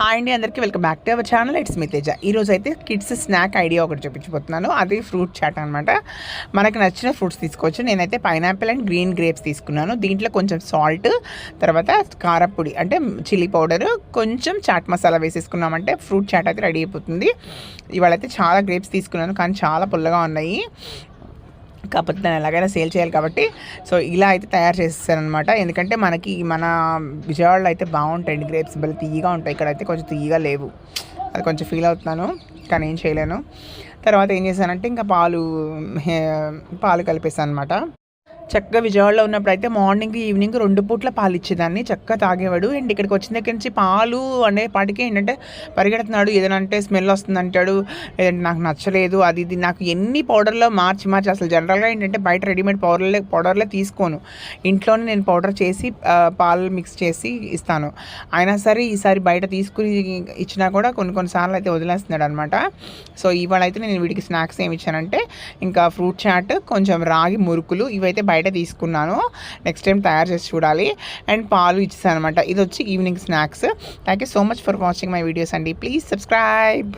Hi అండి, అందరికీ welcome back to our channel. It's me Teja. ఈరోజు అయితే కిడ్స్ స్నాక్ ఐడియా ఒకటి చూపించబోతున్నాను. అది ఫ్రూట్ చాట్ అనమాట. మనకు నచ్చిన ఫ్రూట్స్ తీసుకోవచ్చు. నేనైతే పైనాపిల్ అండ్ గ్రీన్ గ్రేప్స్ తీసుకున్నాను. దీంట్లో కొంచెం సాల్ట్, తర్వాత కారపొడి అంటే చిల్లీ పౌడర్, కొంచెం చాట్ మసాలా వేసేసుకున్నామంటే ఫ్రూట్ చాట్ అయితే రెడీ అయిపోతుంది. ఇవాళైతే చాలా గ్రేప్స్ తీసుకున్నాను, కానీ చాలా పుల్లగా ఉన్నాయి. కాకపోతే దాన్ని ఎలాగైనా సేల్ చేయాలి కాబట్టి సో ఇలా అయితే తయారు చేస్తారనమాట. ఎందుకంటే మనకి మన విజయవాడలో అయితే బాగుంటాయండి గ్రేప్స్, బలి తీయగా ఉంటాయి. ఇక్కడైతే కొంచెం తీయగా లేవు, అది కొంచెం ఫీల్ అవుతున్నాను, కానీ ఏం చేయలేను. తర్వాత ఏం చేశానంటే ఇంకా పాలు కలిపేసాను అనమాట. చక్కగా విజయవాడలో ఉన్నప్పుడు అయితే మార్నింగ్ ఈవినింగ్ 2 పూట్ల పాలు ఇచ్చేదాన్ని, చక్కగా తాగేవాడు. అండ్ ఇక్కడికి వచ్చిన దగ్గర నుంచి పాలు అనే పాటికి ఏంటంటే పరిగెడుతున్నాడు. ఏదైనా అంటే స్మెల్ వస్తుంది అంటాడు, లేదంటే నాకు నచ్చలేదు అది ఇది. నాకు ఎన్ని పౌడర్లో మార్చి అసలు జనరల్గా ఏంటంటే బయట రెడీమేడ్ పౌడర్లే తీసుకోను, ఇంట్లోనే నేను పౌడర్ చేసి పాలు మిక్స్ చేసి ఇస్తాను. అయినా సరే ఈసారి బయట తీసుకుని ఇచ్చినా కూడా కొన్నిసార్లు అయితే వదిలేస్తున్నాడు అనమాట. సో ఇవాళ అయితే నేను వీడికి స్నాక్స్ ఏమి ఇచ్చానంటే ఇంకా ఫ్రూట్ చాట్, కొంచెం రాగి మురుకులు, ఇవైతే బయట తీసుకున్నాను. నెక్స్ట్ టైం తయారు చేసి చూడాలి. అండ్ పాలు ఇచ్చేసాను అనమాట. ఇది వచ్చి evening snacks. Thank you so much for watching my videos అండి. Please subscribe.